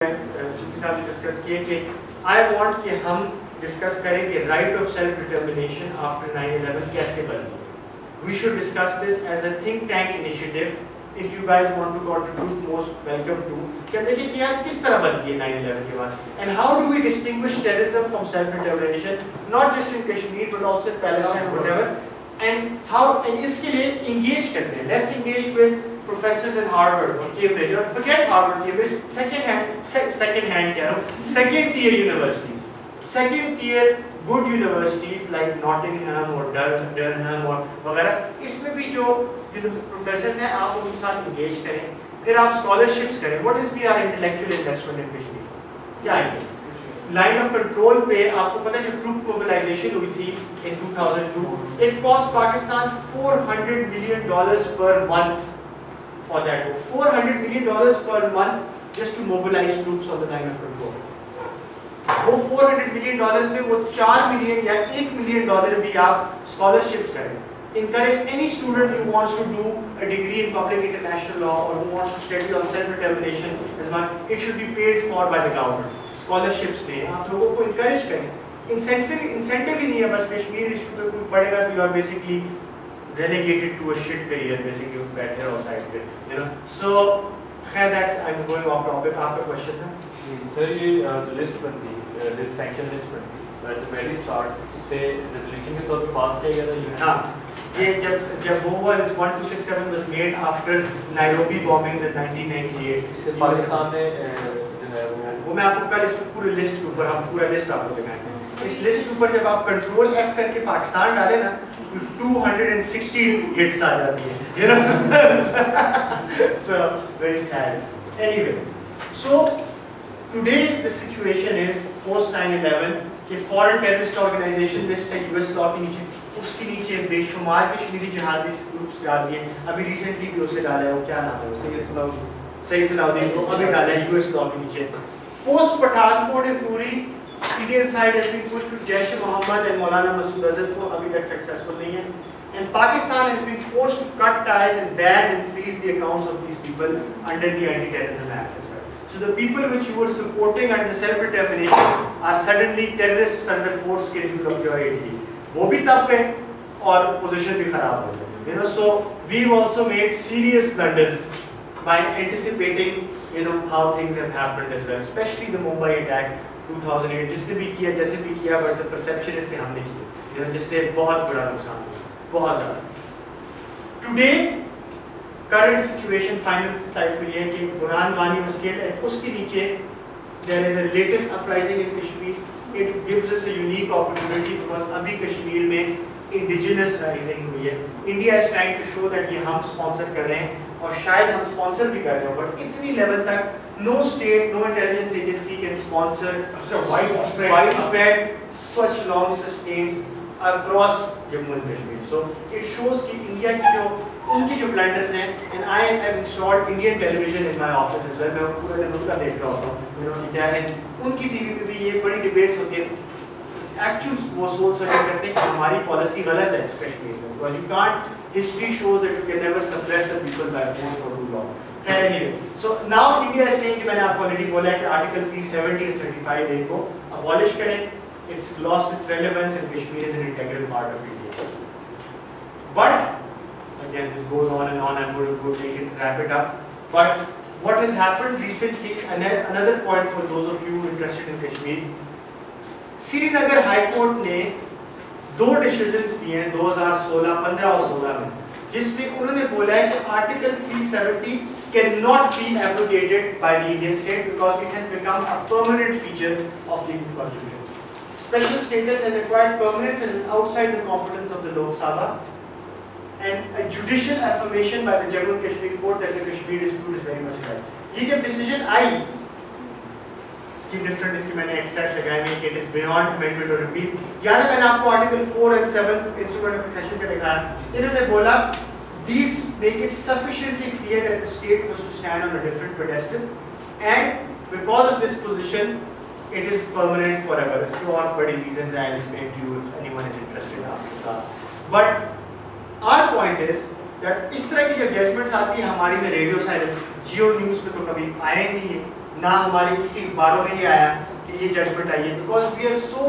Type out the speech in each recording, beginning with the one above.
सुखी साहब ने डिस्कस किए कि आई वांट कि हम डिस्कस करें कि right of self determination after 9/11 कैसे बदली. We should discuss this as a think tank initiative. If you guys want to contribute most welcome to. क्या देखिए कि यार किस तरह बदली है 9/11 के बाद, and how do we distinguish terrorism from self determination, not just in Kashmir but also in Palestine whatever, and how, and इसके लिए इंगेज करते हैं. Let's engage with professors in Harvard or Cambridge, or forget Harvard, Cambridge, second tier universities, second tier good universities like Nottingham or Durham और वगैरह. इसमें भी जो professor हैं आप उनके साथ इंगेज करें, फिर आप स्कॉलरशिप्स करें. What is be our intellectual investment in Kashmir? क्या है लाइन ऑफ कंट्रोल पे? आपको पता है जो ट्रूप मोबिलाइजेशन हुई थी इन 2002, it cost Pakistan $400 million per month. For that, $400 million per month just to mobilize troops on the line of control. वो $400 million में वो $4 million या $1 million भी आप scholarships करें. Encourage any student who wants to do a degree in public international law or who wants to study on self-determination as well. It should be paid for by the government. Scholarships दें, आप लोगों को encourage करें. Incentive ही नहीं है, बस Kashmir issue पे कोई पढ़ेगा तो you are basically relegated to a shit career, basically better or side पे, you know. So that's, I'm going off topic. आपका question था? सर ये लिस्ट बनती है, लिस्ट सैंक्शन लिस्ट बनती है, at the very start इसे रेजोल्यूशन के तौर पे पास किया गया था यूएन. हाँ, ये जब वो हुआ 1267 was made after Nairobi bombings in 1998. इसे पाकिस्तान ने जो है वो मैं आपको कल इस पूरे लिस्ट के ऊपर हम पूरा लिस्ट आपको दिखाएंगे. इस लिस्ट के ऊपर जब आप कंट्रोल F करके पाकिस्तान डाले ना, 260 हिट्स आ जाती है, you know. So very sad. Anyway, so today the situation is post 9/11 कि फॉरेन टेररिस्ट ऑर्गेनाइजेशन लिस्ट है यूएस लॉ के नीचे, उसके नीचे बेशुमार कश्मीरी जिहादी ग्रुप्स डाल दिए. अभी रिसेंटली भी उसे डाला है, वो क्या नाम है, सैयद सलाउद्दीन को अभी डाला है यूएस लॉ के नीचे. पोस्ट पठानकोट है पूरी Indian side has been pushed to Jaish-e-Mohammed and Maulana Masood Azhar को अभी तक successful नहीं है. And Pakistan has been forced to cut ties and ban and freeze the accounts of these people under the Anti-Terrorism Act as well. So the people which you were supporting under self-determination are suddenly terrorists under force schedule of your ATD. वो भी तब गए और position भी खराब हो गई. You know, so we've also made serious blunders by anticipating, you know, how things have happened as well, especially the Mumbai attack 2008. जिसने भी किया जैसे भी किया, बट द परसेप्शन इसके हमने किया, जिससे बहुत बड़ा नुकसान हुआ, बहुत ज़्यादा. Today current situation final slide में ये है कि Burhan Wani was killed and उसके नीचे there is a latest uprising in Kashmir. It gives us a unique opportunity because अभी कश्मीर में इंडिजिनस राइजिंग हुई है. India is trying to show that ये हम स्पॉन्सर कर रहे हैं और शायद हम स्पॉन्सर भी कर रहे हो, बट इतनी लेवल तक no state, no intelligence agency can sponsor widespread such long sustained across Jammu and Kashmir. So it shows कि इंडिया की जो उनकी जो blunders हैं, and I have installed Indian television in my office as well. मैं पूरा दिन उनका देख रहा होता हूँ, you know, कि क्या है उनकी टीवी पे भी ये बड़ी डिबेट्स होती है. Actually वो सोच करते हैं कि हमारी पॉलिसी गलत है कश्मीर में, because you can't, history shows that you can never suppress the people by force for too long. Anyway, so now India is saying कि मैंने आपको ऑलरेडी बोला है कि आर्टिकल 370 और 35A को abolish करें. It's lost its relevance and Kashmir is an integral part of India. But again, this goes on and on. I'm going to go take it, wrap it up. But what has happened recently, another point for those of you interested in Kashmir, Srinagar high court ने 2 decisions दिए हैं 2016, 15 और 16 में, जिसमें उन्होंने बोला है कि article 370 can not be abrogated by the Indian state because it has become a permanent feature of the Indian constitution. Special status has acquired permanence and is outside the competence of the लोक सभा, and a judicial affirmation by the Jammu and Kashmir court that the Kashmir dispute is very much right. ये जब decision I कि different इसकी मैंने extract लगाए हैं कि इट इज बियॉन्ड अमेंडमेंट और रिपीट. याद है मैंने आपको article 4 and 7 instrument of accession का दिखाया. इन्होंने बोला these make it sufficiently clear that the state was to stand on a different pedestal and because of this position it is permanent forever. इसके और बड़ी reasons I will explain to you if anyone is interested after class. But our point is that इस तरह की जब judgements आती है हमारी में रेडियो साइलेंस, जियो न्यूज़ पे तो कभी आए नहीं है, ना हमारे किसी अखबारों में ये आया कि ये जजमेंट आई है, because we are so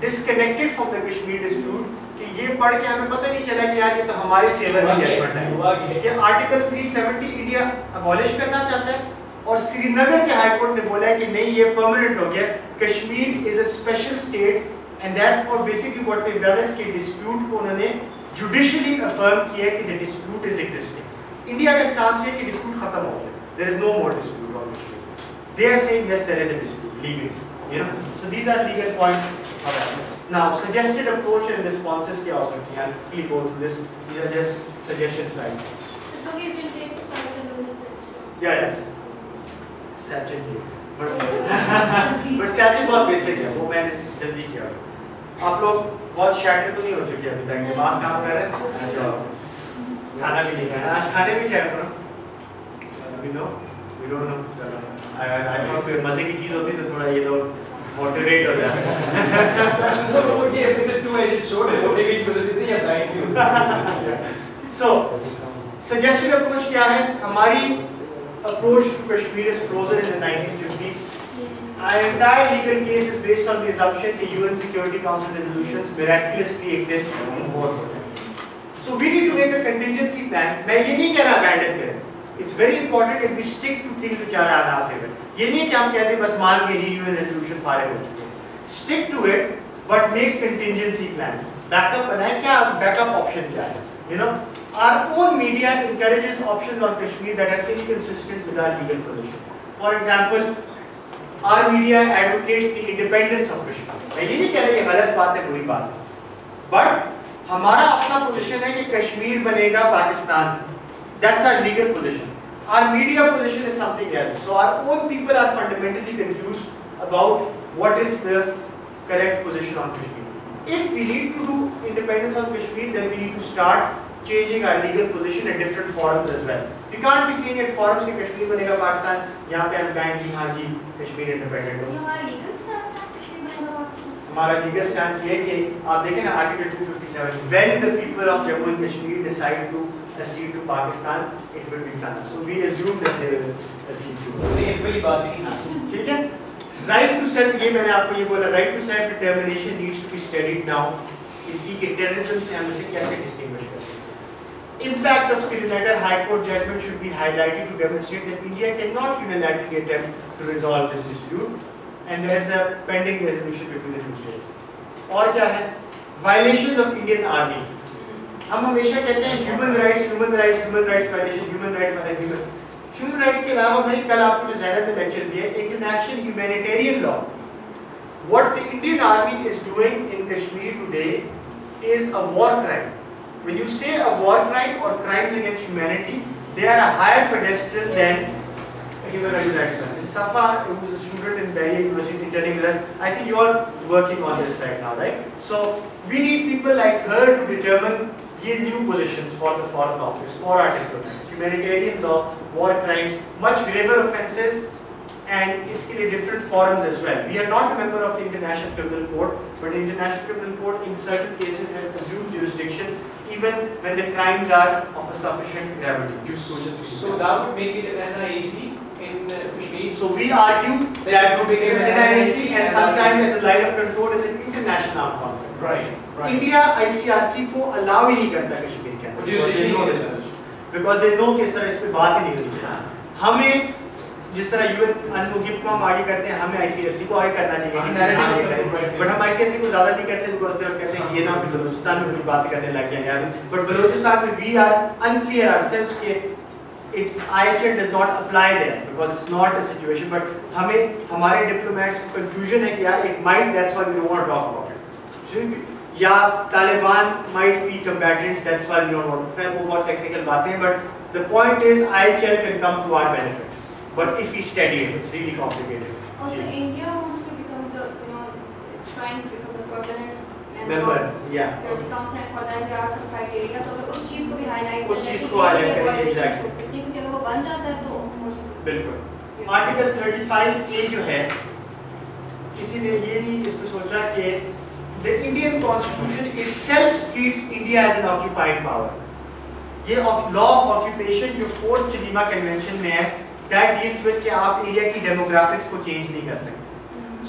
disconnected from the Kashmir dispute कि ये पढ़ के हमें पता नहीं चला कि यार ये तो हमारे फेवर में जजमेंट है कि आर्टिकल 370 इंडिया अबॉलिश करना चाहता है और श्रीनगर के हाई कोर्ट ने बोला है कि नहीं ये परमानेंट हो गया, Kashmir is a special state and that for basically what they done is कि डिस्प्यूट को उन्होंने जुडिशियली अफर्म किया कि the dispute is existing. India का स्टांस है कि डिस्प्यूट खत्म हो गया, there is no more dispute on Kashmir, they are saying yes there is a dispute legally, you know, so these are legal points of that. Now suggested approach and responses kya ho sakti hain, I'll quickly go through this, these are just suggestions, right? It's okay if you take 5 minutes extra. Yeah Sachin but Sachin बहुत basic है, वो मैंने जल्दी किया। आप लोग बहुत shatter तो नहीं हो चुके अभी तक, दिमाग काम कर रहे हैं, अच्छा खाना भी नहीं खाना, आज खाने में क्या करो अभी नो we don't know, चलो I thought कोई मजे की चीज होती तो थोड़ा ये लोग मोटिवेट हो जाते। वो ये एपिसोड 2 है शॉर्ट मोटिवेट कर देते हैं या blind you. So suggested approach क्या है? हमारी approach to Kashmir is frozen in the 1950s. Our entire legal case is based on the assumption that UN Security Council resolutions miraculously exist in force होते हैं। So we need to make a contingency plan. मैं ये नहीं कह रहा abandon करें। It's very important that we stick to things which are in our favor. ये नहीं कि हम कहते हैं बस मान के जी UN resolution फारिग हो चुके हैं। Stick to it, but make contingency plans. Backup बनाए, क्या backup option क्या है? You know, our own media encourages options on Kashmir that are inconsistent with our legal position. For example, our media advocates the independence of Kashmir. मैं ये नहीं कह रहा ये गलत बात है, बुरी बात है, but हमारा अपना position है कि कश्मीर बनेगा Pakistan. That's our legal position. Our media position is something else. So our own people are fundamentally confused about what is the correct position on Kashmir. If we need to do independence on Kashmir, then we need to start changing our legal position at different forums as well. We can't be saying at forums कि कश्मीर बनेगा पाकिस्तान, यहाँ पे हम कहें जी हाँ जी Kashmir independent हो। हमारा legal stance है कश्मीर बनेगा पाकिस्तान। हमारा लीगल स्टैंड ये है कि आप देखें ना article 257, when the people of Jammu and Kashmir decide to accede to Pakistan, it will be done. So we assume that they will accede to. ये वाली बात ही ना। ठीक है? Right to self, ये मैंने आपको ये बोला, right to self determination needs to be studied now. इसी के terrorism से हम इसे कैसे distinguish कर सकते हैं? Impact of Srinagar High Court judgment should be highlighted to demonstrate that India cannot unilaterally attempt to resolve this dispute. And there is a pending resolution between the two states. और क्या है? Violations of Indian Army. हम हमेशा कहते हैं human rights violation, human rights के अलावा भाई कल आपको जो ज़ैनब ने लेक्चर दिया international humanitarian law. What the Indian Army is doing in Kashmir today is a war crime. When you say a war crime or crimes against humanity, they are a higher pedestal than human rights. Safa, who is a student in Bahia University, telling me that I think you are working on this right now, right? So we need people like her to determine these new positions for the Foreign Office, for our diplomats, humanitarian law, war crimes, much graver offences, and इसके लिए different forums as well. We are not a member of the International Criminal Court, but the International Criminal Court in certain cases has assumed jurisdiction even when the crimes are of a sufficient gravity. So that would make it an NIAC in Kashmir. So we argue that it's an NIAC and sometimes at the line of control is an international armed conflict. Right. India ICRC को allow ही नहीं करता कश्मीर के अंदर because they know कि इस तरह इस पे बात ही नहीं होती है। हमें जिस तरह UN अनमुगिब को हम आगे करते हैं, हमें ICRC को आगे करना चाहिए, बट हम ICRC को ज़्यादा नहीं करते बिकॉज़ हम कहते हैं ये ना कि बलूचिस्तान में कुछ बात करने लग जाए यार, बट बलूचिस्तान में we are unclear ourselves कि IHL does not apply there because it's not a situation, but हमें हमारे diplomats को confusion है कि यार it might, that's why we don't want to talk about it. या Taliban might be combatants, that's why we don't want to. वो बहुत technical बातें हैं, but the point is IHL can come to our benefit. But if we study it, it's really complicated. Also, India wants to become the, it's trying to become the permanent member. Yeah. Security Council, and for that there are some criteria. तो अगर उस चीज़ को भी highlight उस चीज़ को highlight करें, exactly. क्योंकि अगर वो बन जाता है तो बिल्कुल। Article 35A जो है, किसी ने ये नहीं इसमें सोचा कि the Indian Constitution itself treats India as an occupying power. ये law of occupation जो 4th Geneva Convention में है, that deals with कि आप एरिया की डेमोग्राफिक्स को चेंज नहीं कर सकते.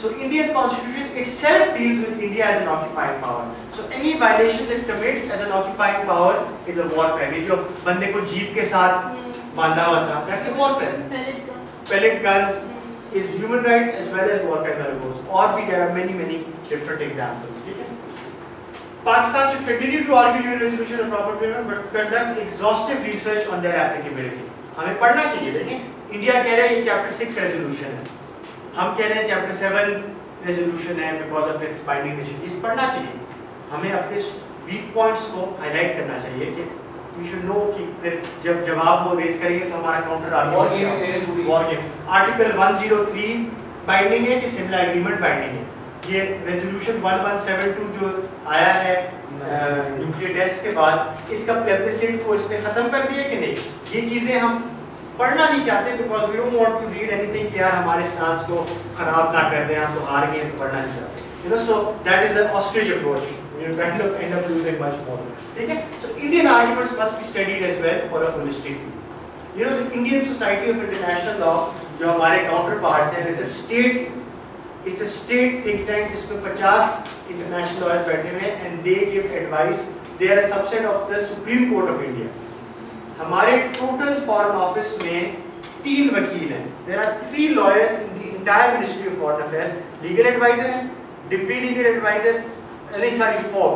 So Indian Constitution itself deals with India as an occupying power. So any violation that commits as an occupying power is a war crime. ये जो बंदे को जीप के साथ बांधा हुआ था, that's a war crime. Pellet guns is human rights as well as war crime. और भी there are many different examples. ठीक है? Pakistan should continue to argue during resolution of proper payment, but conduct exhaustive research on their applicability. हमें पढ़ना चाहिए. देखें India कह रहा है ये चैप्टर 6 रेजोल्यूशन है, हम कह रहे हैं चैप्टर 7 रेजोल्यूशन है because of its binding nation. ये पढ़ना चाहिए. हमें अपने वीक पॉइंट्स को हाईलाइट करना चाहिए कि वी शुड नो कि फिर जब जवाब वो रेज करेंगे तो हमारा counter argument war game. Article 103 binding है कि सिमला एग्रीमेंट बाइंडिंग है. ये रेजोल्यूशन 1172 जो आया है न्यूक्लियर टेस्ट के बाद, इसका प्लेबिसिट को इसने खत्म कर दिया कि नहीं, ये चीजें हम पढ़ना नहीं चाहते because we don't want to read anything कि यार हमारे स्टांस को खराब ना कर दें, हम तो हार गए तो पढ़ना नहीं चाहते. You know, so that is the ostrich approach. You kind of end up losing much more. ठीक है? So Indian arguments must be studied as well for a holistic view. You know, the Indian society of international law जो हमारे counterparts हैं, it's a state think tank जिसमें 50 international lawyers बैठे हुए हैं and they give advice. They are a subset of the supreme court of India. हमारे total foreign office में 3 वकील हैं. There are 3 lawyers in the entire ministry of foreign affairs. Legal adviser हैं, deputy legal adviser, sorry 4,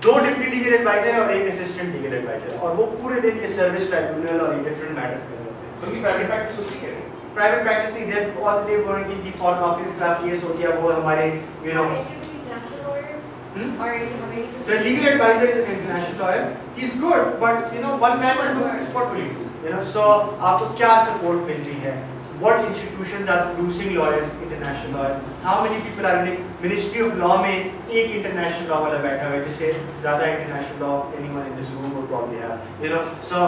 2 deputy legal adviser और 1 assistant legal adviser, और वो पूरे दिन ये सर्विस ट्राइब्यूनल और ये डिफरेंट मैटर्स कर रहे होते हैं. उनकी प्राइवेट प्रैक्टिस होती है. प्राइवेट प्रैक्टिस नहीं, देयर ऑल डे बोलने की जी फॉरेन ऑफिस के खिलाफ ये हो गया, वो हमारे you know. The legal advisor is an international lawyer. He's good, but you know, one man will do what will you do? You know, so आपको क्या support मिल रही है? What institutions are producing lawyers, international lawyers? How many people are in Ministry of Law में एक international law वाला बैठा हुआ है, जिससे ज़्यादा international law anyone in this room would probably have. You know, so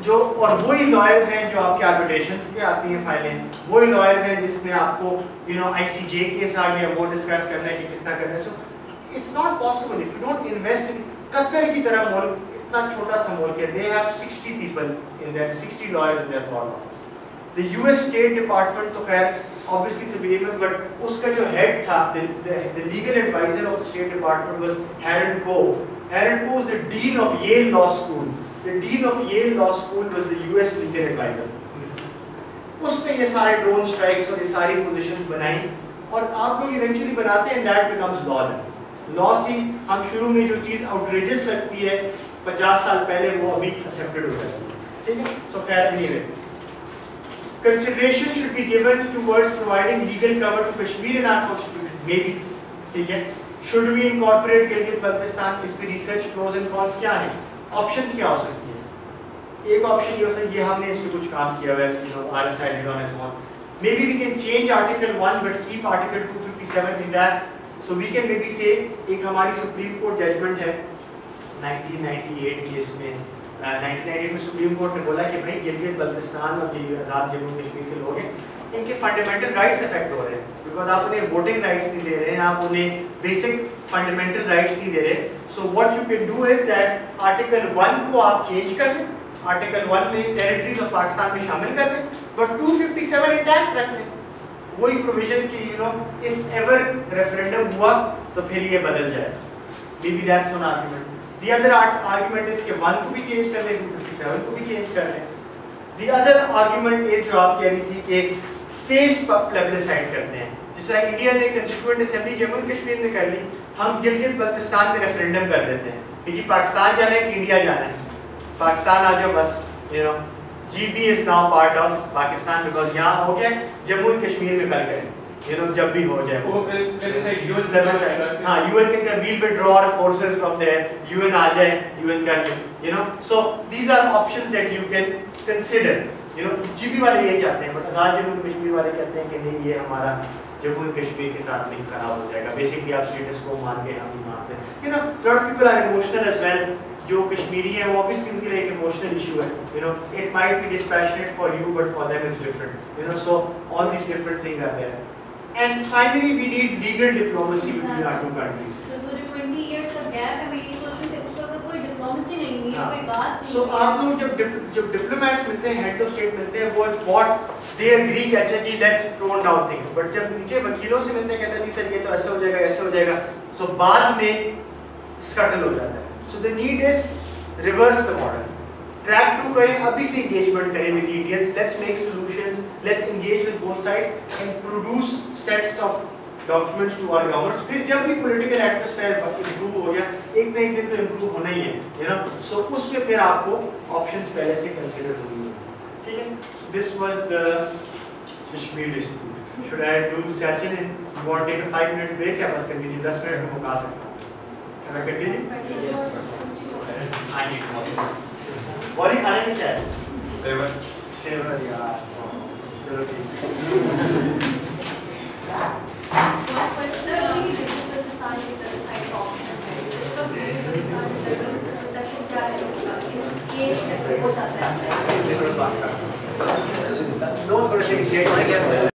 जो और वही lawyers हैं जो आपके arbitrations के आती हैं फाइलें, वही lawyers हैं जिसमें आपको you know ICJ केस आ गया, वो डिस्कस करना है कि किस तरह करना है. So it's not possible if you don't invest in Qatar की तरह मुल्क, इतना छोटा सा मुल्क है. They have 60 people in there, 60 lawyers in their foreign office. The US State Department तो खैर obviously it's a behavior, but उसका जो head था, the legal advisor of the State Department was Harold Koh. Harold Koh was the dean of Yale Law School. The dean of Yale Law School was the US legal advisor. उसने ये सारे drone strikes और ये सारी positions बनाई, और आप लोग eventually बनाते हैं, that becomes law. Law see हम शुरू में जो चीज़ आउटरेजस लगती है 50 साल पहले, वो अभी एक्सेप्टेड हो जाती है. ठीक है? सो खैर anyway, consideration should be given towards providing legal cover to Kashmir in our constitution. Maybe, ठीक है. Should we incorporate Gilgit Baltistan? इस पे रिसर्च प्रोज एंड कॉन्स क्या है, ऑप्शंस क्या हो सकती है. एक ऑप्शन ये हो सकता है, ये हमने इस पे कुछ काम किया हुआ है, you know, RSI did on its own. Maybe we can change Article 1 but keep Article 257 in that. So we can maybe say, एक हमारी सुप्रीम कोर्ट जजमेंट है 1998 केस में. 1998 में सुप्रीम कोर्ट ने बोला कि भाई गिलगित बल्तिस्तान और जो आज़ाद जम्मू कश्मीर के लोग हैं, इनके फंडामेंटल राइट्स अफेक्ट हो रहे हैं, बिकॉज आप उन्हें वोटिंग राइट्स नहीं दे रहे हैं, आप उन्हें बेसिक फंडामेंटल राइट्स नहीं दे रहे. So what you can do is that article 1 को आप चेंज कर दें, आर्टिकल 1 में टेरिटरीज ऑफ पाकिस्तान में शामिल कर दें, बट 257 इंटैक्ट रख लें. वही प्रोविजन की you know if ever referendum हुआ तो फिर ये बदल जाए. Maybe that's one argument. The other argument is कि 1 को भी चेंज कर लें, 257 को भी चेंज कर लें. The other argument is जो आप कह रही थी कि फेस प्लेबिसाइड करते हैं, जिस तरह इंडिया ने कंस्टिट्यूएंट असेंबली जम्मू कश्मीर में कर ली, हम गिलगित बल्तिस्तान में रेफरेंडम कर देते हैं कि जी पाकिस्तान जाना है कि इंडिया जाना है. पाकिस्तान आ जाओ बस, you know, GB is now part of Pakistan because यहाँ हो गया, जम्मू कश्मीर में कल करें, you know, जब भी हो जाए वो हाँ UN can we'll withdraw our forces from there, UN आ जाए, UN कर ले, you know, so these are options that you can consider. You know, GB वाले ये चाहते हैं, but आज़ाद जम्मू कश्मीर वाले कहते हैं कि नहीं, ये हमारा जम्मू कश्मीर के साथ लिंक खराब हो जाएगा. बेसिकली आप स्टेटस को मान के हम नहीं मानते. You know, lot of people are emotional as well. जो कश्मीरी है वो obviously उनके लिए एक इमोशनल इशू है. You know, it might be dispassionate for you, but for them it's different. You know, so all these different things are there. And finally, we need legal diplomacy between our two countries. तो जो 20 years का gap है, मैं ये सोच रही थी उसका अगर कोई डिप्लोमेसी नहीं हुई है, कोई बात नहीं सो हुई है। आप लोग जब डिप्लोमेट्स मिलते हैं, हेड्स ऑफ स्टेट मिलते हैं, वो व्हाट दे एग्री कि अच्छा जी let's tone down things, but जब नीचे वकीलों से मिलते हैं कहते हैं नहीं सर ये तो ऐसे हो जाएगा ऐसे हो जाएगा, सो बाद में स्कटल हो जाता है। So the need is reverse the model, track 2 करें, अभी से एंगेजमेंट करें with Indians, let's make solutions, let's engage with both sides and produce sets of documents to our governments. फिर जब भी पॉलिटिकल एटमॉस्फेयर इंप्रूव हो गया, एक ना एक दिन तो इंप्रूव होना ही है, यू नो, सो उसमें फिर आपको ऑप्शंस पहले से कंसीडर होंगे, ठीक है। This was the Kashmir dispute. Should I do Sachin and you want take a 5 minute break या बस कंटिन्यू 10 मिनट में मुका सकता हूं? Should I continue? I need more. बॉडी खाने में क्या है? 7 सेवन यार, चलो ठीक है।